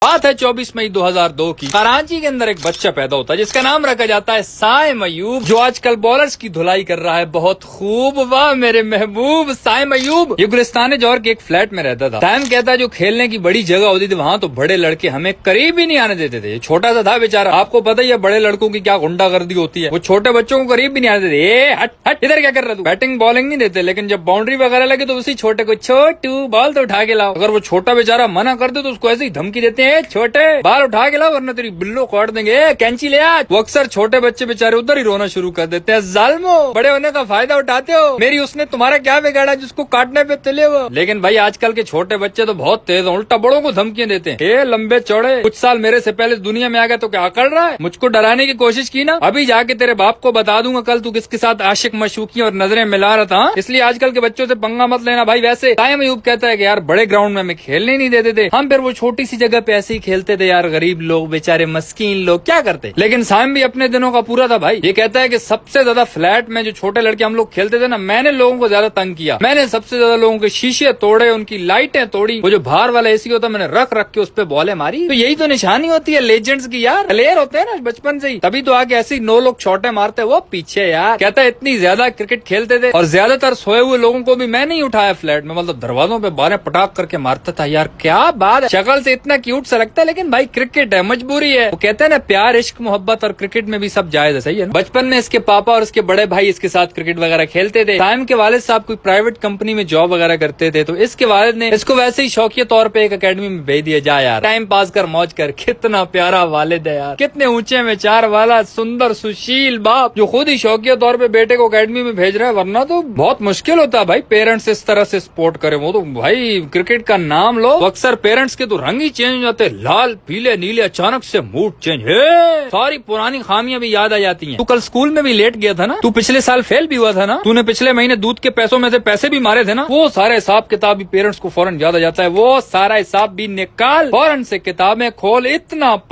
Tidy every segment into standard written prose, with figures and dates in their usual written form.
बात है 24 मई 2002 की। कराची के अंदर एक बच्चा पैदा होता है जिसका नाम रखा जाता है साइम अयूब, जो आजकल बॉलर्स की धुलाई कर रहा है बहुत खूब। वाह मेरे महबूब साइम अयूब। ये गुलिस्तान जौहर के एक फ्लैट में रहता था। साइम कहता है जो खेलने की बड़ी जगह होती थी वहाँ तो बड़े लड़के हमें करीब ही नहीं आने देते थे। छोटा सा था बेचारा, आपको पता ही है बड़े लड़कों की क्या गुंडागर्दी होती है। वो छोटे बच्चों को करीब भी नहीं आने देते। ए हट हट, इधर क्या कर रहा तू। बैटिंग बॉलिंग नहीं देते, लेकिन जब बाउंड्री वगैरह लगे तो उसी छोटे को छोटू बॉल तो उठा के लाओ। अगर वो छोटा बेचारा मना कर दे तो उसको ऐसे ही धमकी देते हैं, छोटे बाल उठा के लाओ वरना तेरी बिल्लो काट देंगे, कैंची ले आ। वो अक्सर छोटे बच्चे बेचारे उधर ही रोना शुरू कर देते हैं। जालमो, बड़े होने का फायदा उठाते हो, मेरी उसने तुम्हारा क्या बिगाड़ा जिसको काटने पे तुले वो। लेकिन भाई आजकल के छोटे बच्चे तो बहुत तेज हैं, उल्टा बड़ों को धमकियां देते हैं। ए लंबे चौड़े, कुछ साल मेरे से पहले दुनिया में आ गया तो क्या अकड़ रहा है। मुझको डराने की कोशिश की ना, अभी जाके तेरे बाप को बता दूंगा कल तू किसके साथ आशिक मशूकी और नजरें मिला रहा था। इसलिए आजकल के बच्चों से पंगा मत लेना भाई। वैसे साइम अयूब कहता है कि यार बड़े ग्राउंड में हमें खेलने नहीं देते थे, हम फिर वो छोटी सी जगह पे ऐसे ही खेलते थे यार। गरीब लोग बेचारे मस्कीन लोग क्या करते। लेकिन साइम भी अपने दिनों का पूरा था भाई। ये कहता है कि सबसे ज्यादा फ्लैट में जो छोटे लड़के हम लोग खेलते थे ना, मैंने लोगों को ज्यादा तंग किया। मैंने सबसे ज्यादा लोगों के शीशे तोड़े, उनकी लाइटें तोड़ी। वो जो बाहर वाला एसी होता मैंने रख रख के उस पे बॉलें मारी। तो यही तो निशानी होती है लेजेंड्स की यार। प्लेयर होते हैं ना बचपन से ही, तभी तो आगे ऐसे ही 9 लोग छोटे मारते वो पीछे यार। कहता है इतनी ज्यादा क्रिकेट खेलते थे और ज्यादातर सोए हुए लोगों को भी मैं नहीं उठाया फ्लैट में, मतलब दरवाजों पे बारें पटाख करके मारता था यार। क्या बात है, शक्ल से इतना क्यूट सा लगता है, लेकिन भाई क्रिकेट है, मजबूरी है। वो कहते हैं ना प्यार इश्क मोहब्बत और क्रिकेट में भी सब जायज है, सही है ना। बचपन में इसके पापा और इसके बड़े भाई इसके साथ क्रिकेट वगैरह खेलते थे। साइम के वालिद साहब कोई प्राइवेट कंपनी में जॉब वगैरह करते थे, तो इसके वालिद ने इसको वैसे ही शौकिया तौर पे एक अकेडमी में भेज दिया, जा यार टाइम पास कर मौज कर। कितना प्यारा वालिद है यार, कितने ऊंचे विचार वाला सुंदर सुशील बाप जो खुद ही शौकिया तौर पे बेटे को अकेडमी में भेज रहा है, वरना तो बहुत मुश्किल होता है भाई पेरेंट्स इस तरह से सपोर्ट करे। वो तो भाई क्रिकेट का नाम लो तो अक्सर पेरेंट्स के तो रंग ही चेंज हो जाते, लाल पीले नीले, अचानक से मूड चेंज है। सारी पुरानी खामियां भी याद आ जाती हैं। तू कल स्कूल में भी लेट गया था ना, तू पिछले साल फेल भी हुआ था ना, तूने पिछले महीने दूध के पैसों में से पैसे भी मारे थे ना, वो सारे हिसाब किताब भी पेरेंट्स को फौरन याद आ जाता है। वो सारा हिसाब भी निकाल, फौरन से किताबें खोल, इतना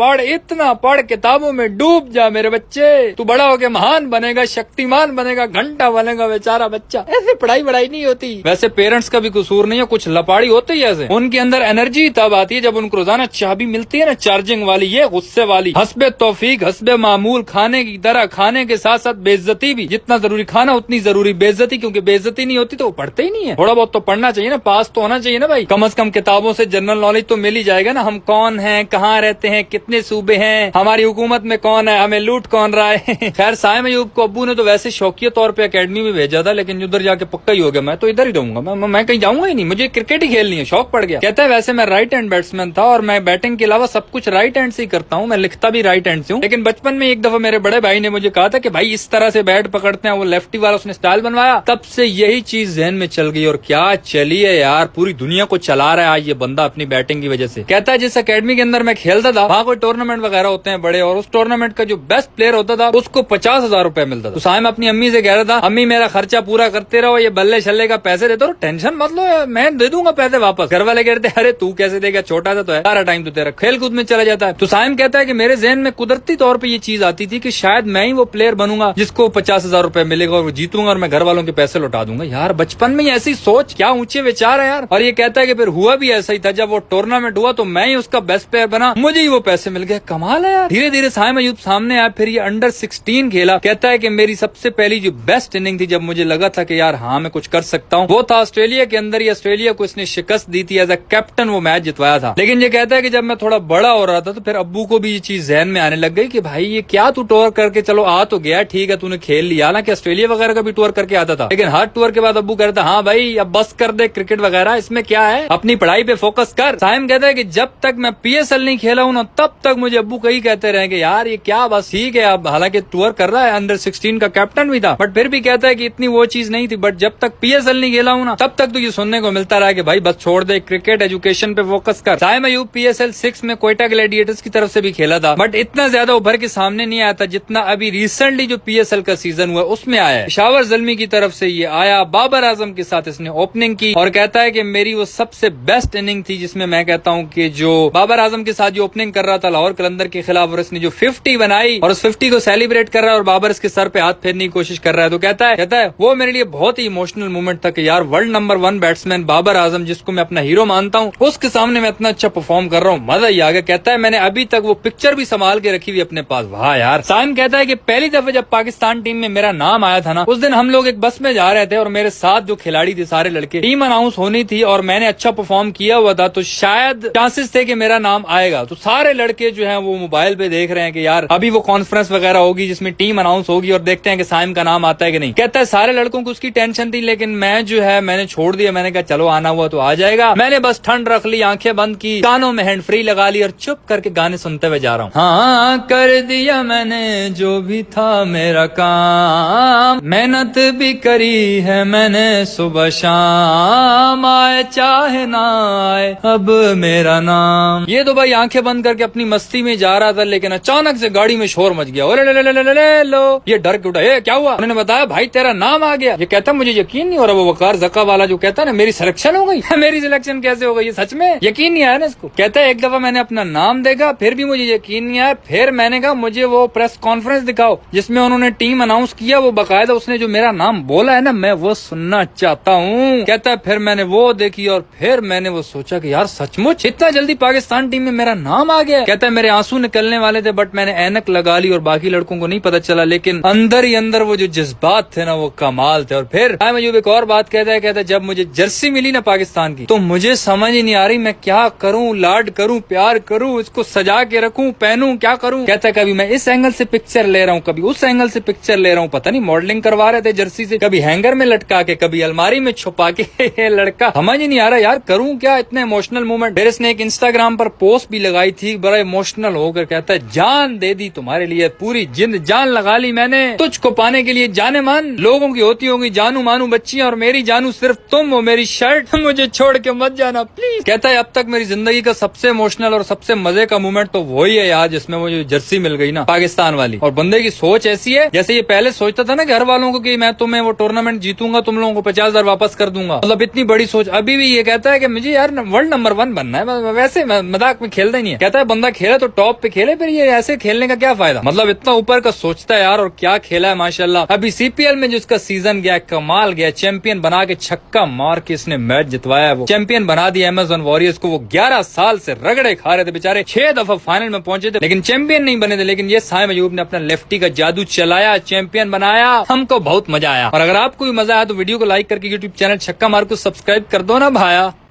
पढ़ किताबों में डूब जा मेरे बच्चे। तू बड़ा होके महान बनेगा, शक्तिमान बनेगा, घंटा बनेगा। बेचारा बच्चा, ऐसे पढ़ाई नहीं होती। वैसे पेरेंट्स का भी कसूर नहीं है, कुछ लपाड़ी होती है ऐसे। उनके अंदर एनर्जी तब आती है जब उनको रोजाना चाबी मिलती है ना चार्जिंग वाली, ये गुस्से वाली। हस्बे तौफीक हस्बे मामूल, खाने की तरह, खाने के साथ साथ बेइज्जती भी। जितना जरूरी खाना उतनी जरूरी बेइज्जती, क्योंकि बेइज्जती नहीं होती तो वो पढ़ते ही नहीं है। थोड़ा बहुत तो पढ़ना चाहिए ना, पास तो होना चाहिए ना भाई। कम से कम किताबों से जनरल नॉलेज तो मिल ही जाएगा ना। हम कौन हैं, कहाँ रहते हैं, कितने सूबे हैं, हमारी हुकूमत में कौन है, हमें लूट कौन रहा है। खैर साइम अयूब को अब्बू ने तो वैसे शौकिया तौर पे अकेडमी में भेजा था, लेकिन उधर जाके पक्का ही हो गया मैं तो इधर ही रहूंगा, मैं कहीं जाऊंगा ही नहीं, मुझे क्रिकेट ही खेलनी है, शौक पड़ गया। कहता है वैसे मैं राइट हैंड बैट्समैन था और मैं बैटिंग के अलावा सब कुछ राइट हैंड से ही करता हूँ, मैं लिखता भी राइट हैंड से हूँ। लेकिन बचपन में एक दफा मेरे बड़े भाई ने मुझे कहा था कि भाई इस तरह से बैट पकड़ते हैं, वो लेफ्टी वाला उसने स्टाइल बनवाया, तब से यही चीज जहन में चल गई। और क्या चली है यार, पूरी दुनिया को चला रहा है आज ये बंदा अपनी बैटिंग की वजह से। कहता है जिस अकेडमी के अंदर मैं खेलता था वहाँ कोई टूर्नामेंट वगैरह होते हैं बड़े, और उस टूर्नामेंट का जो बेस्ट प्लेयर होता था उसको 50,000 रुपए मिलता था। तो साइम अपनी अम्मी से कह रहा था, अम्मी मेरा खर्चा पूरा करते रहो, ये बल्ले शल्ले का पैसे देते रहो, टेंशन मत लो, मैं दे दूंगा पैसे वापस। घर वाले कहते अरे तू कैसे देगा, छोटा सा तो है, सारा टाइम तो तेरा खेल कूद में चला जाता है। तो साइम कहता है कि मेरे जहन में कुदरती तौर पे ये चीज आती थी कि शायद मैं ही वो प्लेयर बनूंगा जिसको 50,000 रुपए मिलेगा और वो जीतूंगा और मैं घर वालों के पैसे लौटा दूंगा। यार बचपन में ऐसी सोच, क्या ऊंचे विचार है यार। और ये कहता है कि फिर हुआ भी ऐसा ही था, जब वो टूर्नामेंट हुआ तो मैं ही उसका बेस्ट प्लेयर बना, मुझे ही वो पैसे मिल गए। कमाल है यार। धीरे धीरे साइम अयूब सामने आया, फिर ये अंडर 16 खेला। कहता है कि मेरी सबसे पहली जो बेस्ट इनिंग थी, जब मुझे लगा था कि यार हाँ मैं कुछ कर सकता हूँ, वो था ऑस्ट्रेलिया के अंदर ही। ऑस्ट्रेलिया को इसने शिकस्त दी थी, एज अ कैप्टन वो मैच जितवाया था। लेकिन ये कहता है कि जब मैं थोड़ा बड़ा हो रहा था तो फिर अब्बू को भी ये चीज जहन में आने लग गई कि भाई ये क्या तू टूर करके, चलो आ तो गया ठीक है तूने खेल लिया, हालांकि ऑस्ट्रेलिया वगैरह का भी टूर करके आता था, लेकिन हर टूर के बाद अब्बू कहता हाँ भाई अब बस कर दे क्रिकेट वगैरह, इसमें क्या है, अपनी पढ़ाई पे फोकस कर। साइम कहता है कि जब तक मैं PSL नहीं खेला हूँ ना, तब तक मुझे अब्बू कहीं कहते रहे कि यार ये क्या, बस ठीक है अब, हालांकि टूर कर रहा है, अंडर 16 का कैप्टन भी था, बट फिर भी कहता है कि इतनी वो चीज नहीं थी। बट जब तक PSL नहीं खेला हूँ ना, तब तक तो ये सुनने को मिलता रहा कि भाई बस छोड़ दे क्रिकेट, एजुकेशन पे फोकस कर। साइम अयूब PSL 6 में कोयटा ग्लैडिएटर्स की तरफ से भी खेला था, बट इतना ज्यादा उभर के सामने नहीं आया था जितना अभी रिसेंटली जो PSL का सीजन हुआ उसमें आया है। पेशावर ज़ल्मी की तरफ से ये आया, बाबर आजम के साथ इसने ओपनिंग की और कहता है कि मेरी वो सबसे बेस्ट इनिंग थी जिसमें मैं कहता हूँ कि जो बाबर आजम के साथ जो ओपनिंग कर रहा था लाहौर कलंदर के खिलाफ, और इसने जो 50 बनाई और उस 50 को सेलिब्रेट कर रहा है और बाबर इसके सर पे हाथ फेरने की कोशिश कर रहा है, तो कहता है वो मेरे लिए बहुत ही इमोशनल मोमेंट था कि यार world number 1 batsman Babar Azam, जिसको मैं अपना हीरो मानता हूँ, उसके सामने मैं इतना अच्छा परफॉर्म कर रहा हूँ, मजा ही आ गया। कहता है मैंने अभी तक वो पिक्चर भी संभाल के रखी हुई अपने पास। वाह यार। साइम कहता है कि पहली दफे जब पाकिस्तान टीम में मेरा नाम आया था ना, उस दिन हम लोग एक बस में जा रहे थे और मेरे साथ जो खिलाड़ी थे सारे लड़के, टीम अनाउंस होनी थी और मैंने अच्छा परफॉर्म किया हुआ था, तो शायद चांसेस थे कि मेरा नाम आएगा। तो सारे लड़के जो है वो मोबाइल पे देख रहे हैं कि यार अभी वो कॉन्फ्रेंस वगैरह होगी जिसमें टीम अनाउंस होगी और देखते हैं कि साइम का नाम आता है कि नहीं। कहता है सारे लड़कों को उसकी टेंशन थी, लेकिन मैं जो है मैंने छोड़ दिया। मैंने कहा चलो आना हुआ तो आ जाएगा। मैंने बस ठंड रख ली, आंखें बंद की, कानों में हैंड फ्री लगा ली और चुप करके गाने सुनते हुए जा रहा हूँ। हाँ कर दिया मैंने जो भी था मेरा काम, मेहनत भी करी है मैंने सुबह शाम, आए चाहे ना आए अब मेरा नाम। ये तो भाई आंखें बंद करके अपनी मस्ती में जा रहा था, लेकिन अचानक से गाड़ी में शोर मच गया। ले लो, ये डर के उठा। क्या हुआ? उन्होंने बताया भाई तेरा नाम आ गया। ये कहता मुझे यकीन नहीं हो रहा। वो वकार जक्का वाला जो कहता है ना मेरी सिलेक्शन हो गई। मेरी सिलेक्शन कैसे हो गई? सच में यकीन नहीं आया ना इसको। कहता है एक दफा मैंने अपना नाम देखा, फिर भी मुझे यकीन नहीं आया। फिर मैंने कहा मुझे वो प्रेस कॉन्फ्रेंस दिखाओ जिसमें उन्होंने टीम अनाउंस किया, वो बकायदा उसने जो मेरा नाम बोला है ना, मैं वो सुनना चाहता हूँ। कहता है फिर मैंने वो देखी और फिर मैंने वो सोचा कि यार सचमुच इतना जल्दी पाकिस्तान टीम में मेरा नाम आ गया। कहता है मेरे आंसू निकलने वाले थे, बट मैंने ऐनक लगा ली और बाकी लड़कों को नहीं पता चला, लेकिन अंदर ही अंदर वो जो जज्बात थे ना वो कमाल थे। और फिर मुझे एक और बात कहता है जब मुझे जर्सी मिली ना पाकिस्तान की, तो मुझे समझ ही नहीं आ रही मैं क्या करूं, लाड करूं, प्यार करूं, इसको सजा के रखूं, पहनूं, क्या करूं। कहता है कभी मैं इस एंगल से पिक्चर ले रहा हूं, कभी उस एंगल से पिक्चर ले रहा हूं, पता नहीं मॉडलिंग करवा रहे थे जर्सी से, कभी हैंगर में लटका के, कभी अलमारी में छुपा के। लड़का समझ ही नहीं आ रहा यार करूं क्या, इतने इमोशनल मोमेंट। फिर इसने एक इंस्टाग्राम पर पोस्ट भी लगाई थी, बड़ा इमोशनल होकर कहता है जान दे दी तुम्हारे लिए, पूरी जिंद जान लगा ली मैंने तुझको पाने के लिए। जाने मन लोगों की होती होगी जानू मानू बच्चियां, और मेरी जानू सिर्फ तुम हो, मेरी शर्ट, मुझे छोड़ के मत जाना प्लीज। कहता है अब तक मेरी जिंदगी का सबसे इमोशनल और सबसे मजे का मोमेंट तो वही है यार जिसमें मुझे जर्सी मिल गई ना पाकिस्तान वाली। और बंदे की सोच ऐसी है जैसे ये पहले सोचता था ना घर वालों को कि मैं तुम्हें वो टूर्नामेंट जीतूंगा, तुम लोगों को 50,000 वापस कर दूंगा, मतलब इतनी बड़ी सोच। अभी भी ये कहता है कि मुझे यार वर्ल्ड नंबर 1 बनना है, वैसे मजाक में खेलता ही नहीं है। कहता है बंदा खेले तो टॉप पे खेले, फिर ये ऐसे खेलने का क्या फायदा, मतलब इतना ऊपर का सोचता है यार। और क्या खेला है माशाल्लाह। अभी सीपीएल में जिसका सीजन गया कमाल गया, चैंपियन बना के छक्का मार के इसने मैच जितवाया है, वो चैंपियन बना दिया अमेजन वॉरियर्स को। वो 11 साल से रगड़े खा रहे थे बेचारे, 6 दफा फाइनल में पहुंचे थे लेकिन चैंपियन नहीं बने थे। लेकिन ये साइम अयूब ने अपना लेफ्टी का जादू चलाया, चैंपियन बनाया, हमको बहुत मजा आया। और अगर आपको भी मजा आया तो वीडियो को लाइक करके यूट्यूब चैनल छक्का मार को सब्सक्राइब कर दो ना भाया।